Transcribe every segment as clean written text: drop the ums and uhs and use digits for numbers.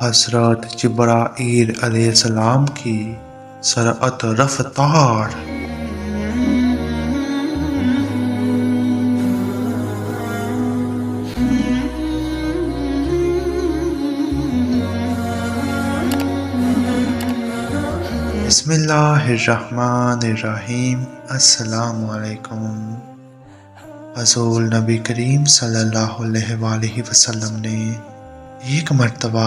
حضرت جبرائیل علیہ السلام کی سرعت رفتار۔ بسم اللہ الرحمن الرحیم۔ السلام علیکم۔ حضور نبی کریم صلی اللہ علیہ وآلہ وسلم نے ایک مرتبہ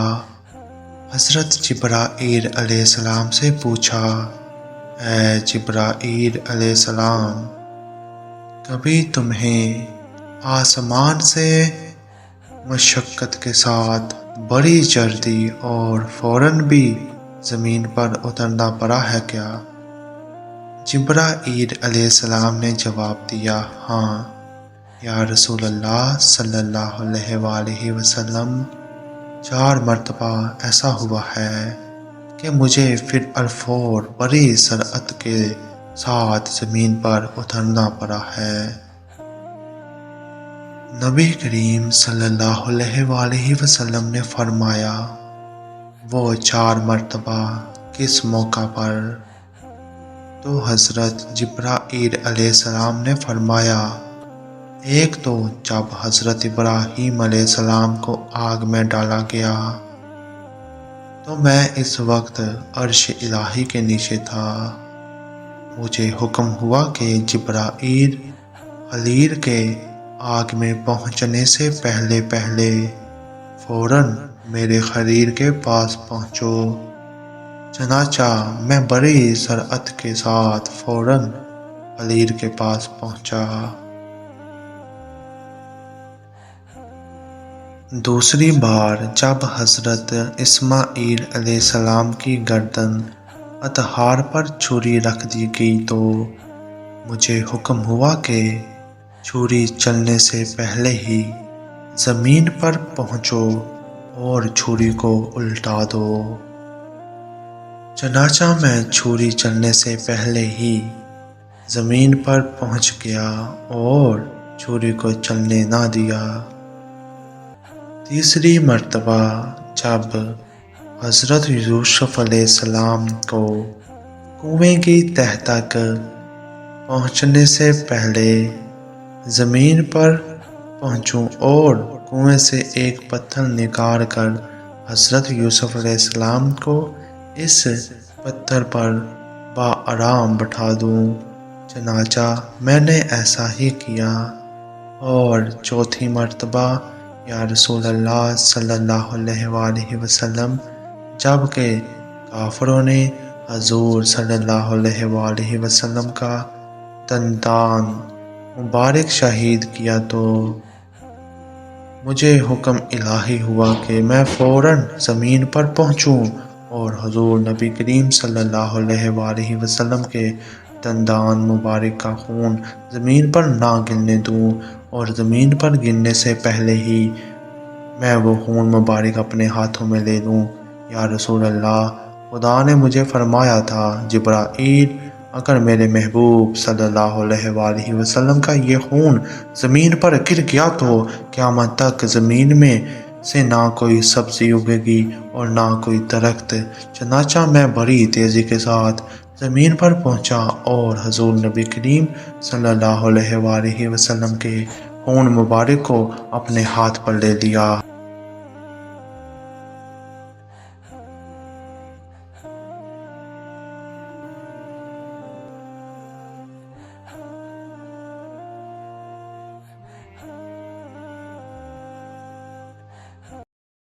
حضرت جبرائیل علیہ السلام سے پوچھا، اے جبرائیل علیہ السلام، کبھی تمہیں آسمان سے مشقت کے ساتھ بڑی جلدی اور فوراً بھی زمین پر اترنا پڑا ہے کیا؟ جبرائیل علیہ السلام نے جواب دیا، ہاں یا رسول اللہ صلی اللہ علیہ وآلہ وسلم، 4 مرتبہ ایسا ہوا ہے کہ مجھے فی الفور بڑی سرعت کے ساتھ زمین پر اترنا پڑا ہے۔ نبی کریم صلی اللہ علیہ وآلہ وسلم نے فرمایا، وہ 4 مرتبہ کس موقع پر؟ تو حضرت جبرائیل علیہ السلام نے فرمایا، ایک تو جب حضرت ابراہیم علیہ السلام کو آگ میں ڈالا گیا تو میں اس وقت عرش الہی کے نیچے تھا، مجھے حکم ہوا کہ جبرائیل خلیل کے آگ میں پہنچنے سے پہلے فوراً میرے خلیل کے پاس پہنچو۔ چنانچہ میں بڑی سرعت کے ساتھ فوراً خلیل کے پاس پہنچا۔ دوسری بار جب حضرت اسماعیل علیہ السلام کی گردن اطہار پر چھری رکھ دی گئی تو مجھے حکم ہوا کہ چھری چلنے سے پہلے ہی زمین پر پہنچو اور چھری کو الٹا دو۔ چنانچہ میں چھری چلنے سے پہلے ہی زمین پر پہنچ گیا اور چھری کو چلنے نہ دیا۔ تیسری مرتبہ جب حضرت یوسف علیہ السلام کو کنویں کی تہہ تک پہنچنے سے پہلے زمین پر پہنچوں اور کنویں سے ایک پتھر نکال کر حضرت یوسف علیہ السلام کو اس پتھر پر بآرام بٹھا دوں، چنانچہ میں نے ایسا ہی کیا۔ اور چوتھی مرتبہ یا رسول اللہ صلی اللہ علیہ وآلہ وسلم، جب کہ کافروں نے حضور صلی اللہ علیہ وآلہ وسلم کا دندان مبارک شہید کیا تو مجھے حکم الہی ہوا کہ میں فوراً زمین پر پہنچوں اور حضور نبی کریم صلی اللہ علیہ وآلہ وسلم کے دندان مبارک کا خون زمین پر نہ گرنے دوں، اور زمین پر گرنے سے پہلے ہی میں وہ خون مبارک اپنے ہاتھوں میں لے لوں۔ یا رسول اللہ، خدا نے مجھے فرمایا تھا، جبرائیل، اگر میرے محبوب صلی اللہ علیہ وآلہ وسلم کا یہ خون زمین پر گر گیا تو قیامت تک زمین میں سے نہ کوئی سبزی اگے گی اور نہ کوئی درخت۔ چنانچہ میں بڑی تیزی کے ساتھ زمین پر پہنچا اور حضور نبی کریم صلی اللہ علیہ وآلہ وسلم کے خون مبارک کو اپنے ہاتھ پر لے لیا۔